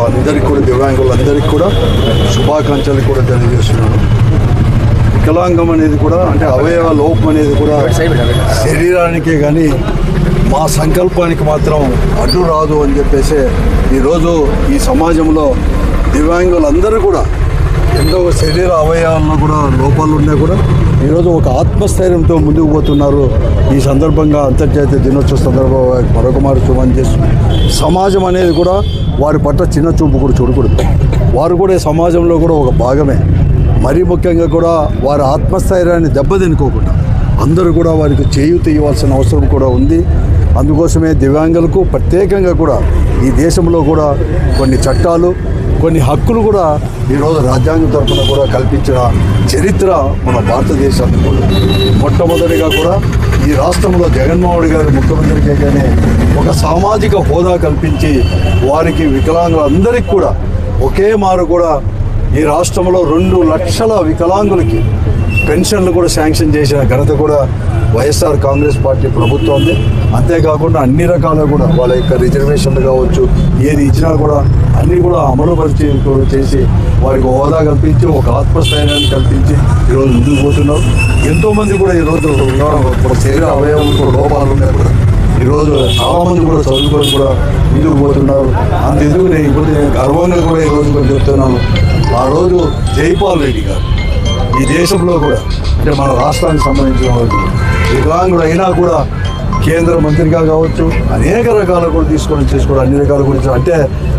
అందరికీ కూడా దివ్యాంగులందరికీ కూడా శుభాకాంక్షలు కూడా తెలియజేస్తున్నాను. వికలాంగం అనేది కూడా అంటే అవయవ లోపం అనేది కూడా శరీరానికే కానీ మా సంకల్పానికి మాత్రం అడ్డు రాదు అని చెప్పేసి ఈరోజు ఈ సమాజంలో దివ్యాంగులందరూ కూడా ఎంతో శరీర అవయవాల్లో కూడా లోపాలు ఉన్నా కూడా ఈరోజు ఒక ఆత్మస్థైర్యంతో ముందుకు పోతున్నారు. ఈ సందర్భంగా అంతర్జాతీయ దినోత్సవ సందర్భంగా మరొక మారు శుభం చేస్తుంది. సమాజం అనేది కూడా వారి పట్ల చిన్న చూపు కూడా చూడకూడదు. వారు కూడా సమాజంలో కూడా ఒక భాగమే. మరీ ముఖ్యంగా కూడా వారి ఆత్మస్థైర్యాన్ని దెబ్బతినుకోకుండా అందరూ కూడా వారికి చేయూత ఇవ్వాల్సిన అవసరం కూడా ఉంది. అందుకోసమే దివ్యాంగులకు ప్రత్యేకంగా కూడా ఈ దేశంలో కూడా కొన్ని చట్టాలు కొన్ని హక్కులు కూడా ఈరోజు రాజ్యాంగం తరఫున కూడా కల్పించిన చరిత్ర మన భారతదేశానికి కూడా. మొట్టమొదటిగా కూడా ఈ రాష్ట్రంలో జగన్మోహన్ రెడ్డి గారు ముఖ్యమంత్రిగానే ఒక సామాజిక హోదా కల్పించి వారికి వికలాంగులందరికీ కూడా ఒకే మారు కూడా ఈ రాష్ట్రంలో 2 లక్షల వికలాంగులకి పెన్షన్లు కూడా శాంక్షన్ చేసిన ఘనత కూడా వైఎస్ఆర్ కాంగ్రెస్ పార్టీ ప్రభుత్వం ఉంది. అంతేకాకుండా అన్ని రకాల కూడా వాళ్ళ యొక్క రిజర్వేషన్లు కావచ్చు ఏది ఇచ్చినా కూడా అన్నీ కూడా అమలుపరిచి చేసి వారికి హోదా కల్పించి ఒక ఆత్మస్థైర్యాన్ని కల్పించి ఈరోజు ముందుకు పోతున్నారు. ఎంతోమంది కూడా ఈరోజు శరీర అవయవం కూడా లోపాలు ఉన్నాయి కూడా ఈరోజు చాలామంది కూడా చదువుకొని కూడా ముందుకు పోతున్నారు. అంతెందుకు నేను గర్వంగా కూడా ఈరోజు కూడా చెప్తున్నాను. ఆ రోజు జైపాల్ రెడ్డి గారు ఈ దేశంలో కూడా అంటే మన రాష్ట్రానికి సంబంధించిన వాళ్ళు వికలాంగుడు అయినా కూడా కేంద్ర మంత్రిగా కావచ్చు అనేక రకాలు కూడా చేసుకోవడం అన్ని రకాల గురించి అంటే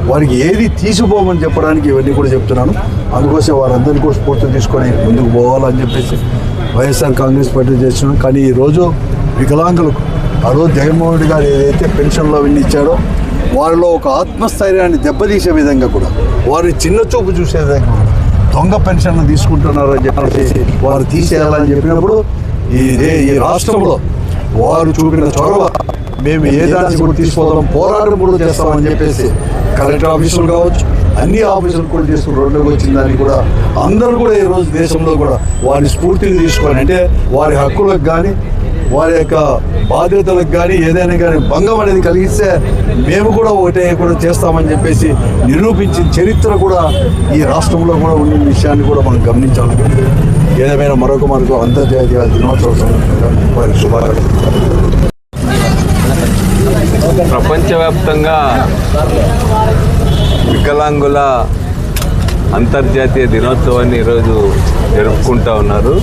వారికి ఏది తీసిపోమని చెప్పడానికి ఇవన్నీ కూడా చెప్తున్నాను. అందుకోసం వారందరినీ కూడా స్ఫూర్తి తీసుకొని ముందుకు పోవాలని చెప్పేసి వైఎస్ఆర్ కాంగ్రెస్ పార్టీ చేస్తున్నాం. కానీ ఈరోజు వికలాంగులకు ఆ రోజు జగన్మోహన్ రెడ్డి గారు ఏదైతే పెన్షన్లో విన్ని ఇచ్చాడో వారిలో ఒక ఆత్మస్థైర్యాన్ని దెబ్బతీసే విధంగా కూడా వారిని చిన్న చూపు చూసే విధంగా దొంగ పెన్షన్లు తీసుకుంటున్నారని చెప్పేసి వారు తీసేయాలని చెప్పినప్పుడు ఈ రాష్ట్రంలో వారు చూపిన చొరవ మేము ఏ దాన్ని కూడా తీసుకోవడం పోరాటం కూడా చేస్తామని చెప్పేసి కలెక్టర్ ఆఫీసులు కావచ్చు అన్ని ఆఫీసులు కూడా చేస్తూ రోడ్లోకి వచ్చిందని కూడా అందరూ కూడా ఈరోజు దేశంలో కూడా వారి స్ఫూర్తిని తీసుకొని అంటే వారి హక్కులకు కానీ వారి యొక్క బాధ్యతలకు కానీ ఏదైనా కానీ భంగం అనేది కలిగిస్తే మేము కూడా ఒకటే కూడా చేస్తామని చెప్పేసి నిరూపించిన చరిత్ర కూడా ఈ రాష్ట్రంలో కూడా ఉన్న విషయాన్ని కూడా మనం గమనించాలి. ఏదేమైనా మరొక అంతర్జాతీయ దినోత్సవ వారికి శుభాకాంక్షలు. ప్రపంచవ్యాప్తంగా వికలాంగుల అంతర్జాతీయ దినోత్సవాన్ని ఈరోజు జరుపుకుంటూ ఉన్నారు.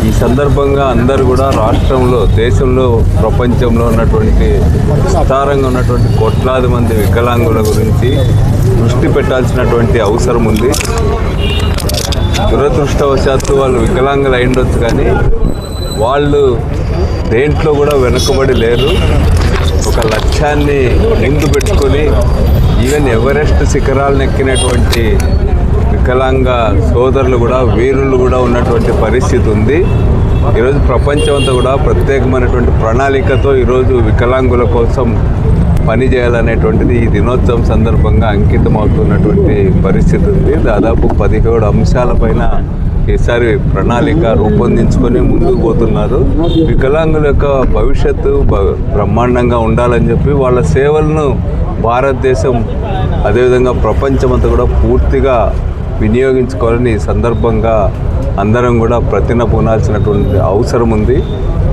ఈ సందర్భంగా అందరూ కూడా రాష్ట్రంలో దేశంలో ప్రపంచంలో ఉన్నటువంటి విస్తారంగా ఉన్నటువంటి కోట్లాది మంది వికలాంగుల గురించి దృష్టి పెట్టాల్సినటువంటి అవసరం ఉంది. దురదృష్టవశాత్తు వాళ్ళు వికలాంగులు అయ్యుండొచ్చు కానీ వాళ్ళు దేంట్లో కూడా వెనుకబడి లేరు. ఒక లక్ష్యాన్ని ముందు పెట్టుకొని ఈవెన్ ఎవరెస్ట్ శిఖరాలను ఎక్కినటువంటి వికలాంగ సోదరులు కూడా వీరులు కూడా ఉన్నటువంటి పరిస్థితి ఉంది. ఈరోజు ప్రపంచం అంతా కూడా ప్రత్యేకమైనటువంటి ప్రణాళికతో ఈరోజు వికలాంగుల కోసం పనిచేయాలనేటువంటిది ఈ దినోత్సవం సందర్భంగా అంకితం అవుతున్నటువంటి పరిస్థితి ఉంది. దాదాపు 17 అంశాలపైన ఈసారి ప్రణాళిక రూపొందించుకొని ముందుకు పోతున్నారు. వికలాంగుల యొక్క భవిష్యత్తు బ్రహ్మాండంగా ఉండాలని చెప్పి వాళ్ళ సేవలను భారతదేశం అదేవిధంగా ప్రపంచమంతా కూడా పూర్తిగా వినియోగించుకోవాలని ఈ సందర్భంగా అందరం కూడా ప్రతినబూనాల్సినటువంటి అవసరం ఉంది.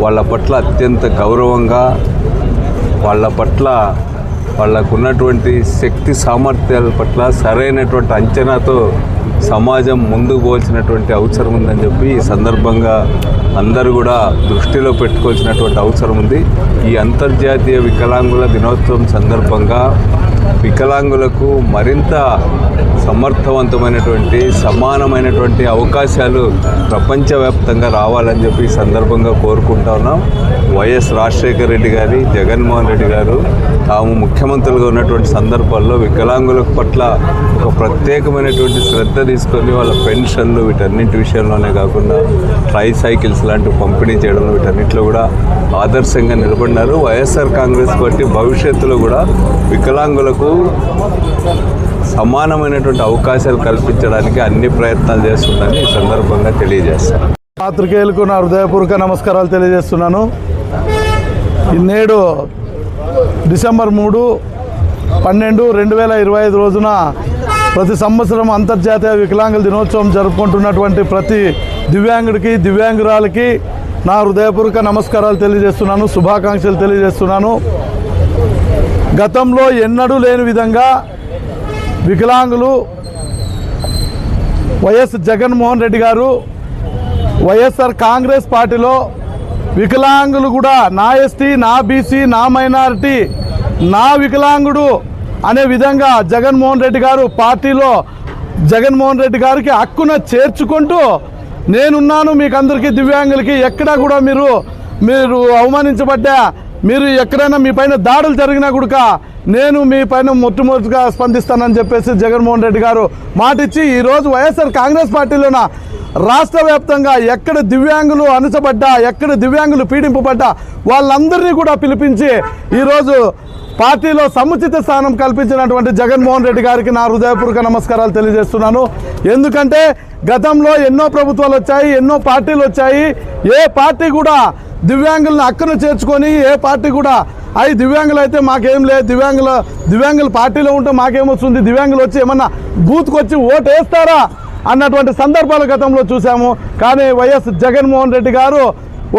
వాళ్ళ పట్ల అత్యంత గౌరవంగా వాళ్ళ పట్ల వాళ్ళకున్నటువంటి శక్తి సామర్థ్యాల పట్ల సరైనటువంటి అంచనాతో సమాజం ముందుకు పోల్చినటువంటి అవసరం ఉందని చెప్పి ఈ సందర్భంగా అందరూ కూడా దృష్టిలో పెట్టుకోవాల్సినటువంటి అవసరం ఉంది. ఈ అంతర్జాతీయ వికలాంగుల దినోత్సవం సందర్భంగా వికలాంగులకు మరింత సమర్థవంతమైనటువంటి సమానమైనటువంటి అవకాశాలు ప్రపంచవ్యాప్తంగా రావాలని చెప్పి ఈ సందర్భంగా కోరుకుంటా ఉన్నాం. వైఎస్ రాజశేఖర రెడ్డి గారి జగన్మోహన్ రెడ్డి గారు తాము ముఖ్యమంత్రులుగా ఉన్నటువంటి సందర్భాల్లో వికలాంగుల పట్ల ఒక ప్రత్యేకమైనటువంటి శ్రద్ధ తీసుకొని వాళ్ళ పెన్షన్లు వీటన్నింటి విషయంలోనే కాకుండా ట్రైసైకిల్స్ లాంటివి పంపిణీ చేయడంలో వీటన్నిటిలో కూడా ఆదర్శంగా నిలబడినారు. వైఎస్ఆర్ కాంగ్రెస్ పార్టీ భవిష్యత్తులో కూడా వికలాంగులకు సమానమైనటువంటి అవకాశాలు కల్పించడానికి అన్ని ప్రయత్నాలు చేస్తుందని ఈ సందర్భంగా తెలియజేస్తాను. పాత్రికేయులకు నా హృదయపూర్వక నమస్కారాలు తెలియజేస్తున్నాను. నేడు డిసెంబర్ 3 12/2025 రోజున ప్రతి సంవత్సరం అంతర్జాతీయ వికలాంగుల దినోత్సవం జరుపుకుంటున్నటువంటి ప్రతి దివ్యాంగుడికి దివ్యాంగురాలకి నా హృదయపూర్వక నమస్కారాలు తెలియజేస్తున్నాను, శుభాకాంక్షలు తెలియజేస్తున్నాను. గతంలో ఎన్నడూ లేని విధంగా వికలాంగులు వైఎస్ జగన్మోహన్ రెడ్డి గారు వైఎస్ఆర్ కాంగ్రెస్ పార్టీలో వికలాంగులు కూడా నా ఎస్టీ, నా బీసీ, నా మైనారిటీ, నా వికలాంగుడు అనే విధంగా జగన్మోహన్ రెడ్డి గారు పార్టీలో జగన్మోహన్ రెడ్డి గారికి హక్కున చేర్చుకుంటూ నేనున్నాను, మీకు అందరికీ దివ్యాంగులకి ఎక్కడా కూడా మీరు అవమానించబడ్డా, మీరు ఎక్కడైనా మీ పైన దాడులు జరిగినా కూడా నేను మీ పైన మొట్టమొదటిగా స్పందిస్తానని చెప్పేసి జగన్మోహన్ రెడ్డి గారు మాటిచ్చి ఈరోజు వైఎస్ఆర్ కాంగ్రెస్ పార్టీలోన రాష్ట్ర వ్యాప్తంగా ఎక్కడ దివ్యాంగులు అణచబడ్డా, ఎక్కడ దివ్యాంగులు పీడింపబడ్డా వాళ్ళందరినీ కూడా పిలిపించి ఈరోజు పార్టీలో సముచిత స్థానం కల్పించినటువంటి జగన్మోహన్ రెడ్డి గారికి నా హృదయపూర్వక నమస్కారాలు తెలియజేస్తున్నాను. ఎందుకంటే గతంలో ఎన్నో ప్రభుత్వాలు వచ్చాయి, ఎన్నో పార్టీలు వచ్చాయి. ఏ పార్టీ కూడా దివ్యాంగులను హక్కును చేర్చుకొని ఏ పార్టీ కూడా అవి దివ్యాంగులు అయితే మాకేం లేదు, దివ్యాంగుల పార్టీలో ఉంటే మాకేమొస్తుంది, దివ్యాంగులు వచ్చి ఏమన్నా బూత్కి వచ్చి ఓటు వేస్తారా అన్నటువంటి సందర్భాలు గతంలో చూసాము. కానీ వైఎస్ జగన్మోహన్ రెడ్డి గారు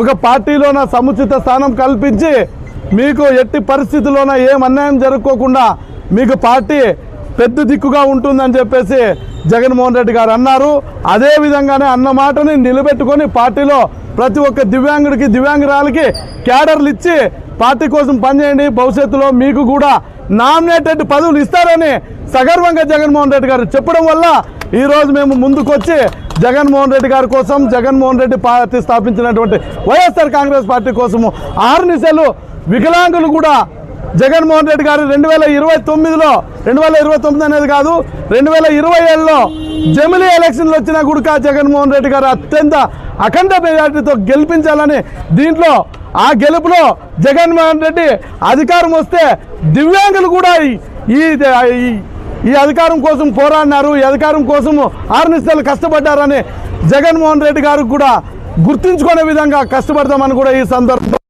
ఒక పార్టీలోన సముచిత స్థానం కల్పించి మీకు ఎట్టి పరిస్థితుల్లోన ఏం అన్యాయం జరుపుకోకుండా మీకు పార్టీ పెద్ద దిక్కుగా ఉంటుందని చెప్పేసి జగన్మోహన్ రెడ్డి గారు అన్నారు. అదే విధంగానే అన్న మాటని నిలబెట్టుకొని పార్టీలో ప్రతి ఒక్క దివ్యాంగుడికి దివ్యాంగురాలకి క్యాడర్లు ఇచ్చి పార్టీ కోసం పనిచేయండి, భవిష్యత్తులో మీకు కూడా నామినేటెడ్ పదవులు ఇస్తారని సగర్వంగా జగన్మోహన్ రెడ్డి గారు చెప్పడం వల్ల ఈరోజు మేము ముందుకొచ్చి జగన్మోహన్ రెడ్డి గారి కోసం, జగన్మోహన్ రెడ్డి పార్టీ స్థాపించినటువంటి వైఎస్ఆర్ కాంగ్రెస్ పార్టీ కోసము ఆర్నిశలు వికలాంగులు కూడా జగన్మోహన్ రెడ్డి గారు 2029 అనేది కాదు 2027లో జమిలీ ఎలక్షన్లు వచ్చినా కూడా జగన్మోహన్ రెడ్డి గారు అత్యంత అఖండ మెజార్టీతో గెలిపించాలని, దీంట్లో ఆ గెలుపులో జగన్మోహన్ రెడ్డి అధికారం వస్తే దివ్యాంగులు కూడా ఈ అధికారం కోసం పోరాడినారు, ఈ అధికారం కోసం ఆర్నిశలు కష్టపడ్డారని జగన్మోహన్ రెడ్డి గారు కూడా గుర్తించుకునే విధంగా కష్టపడతామని కూడా ఈ సందర్భంగా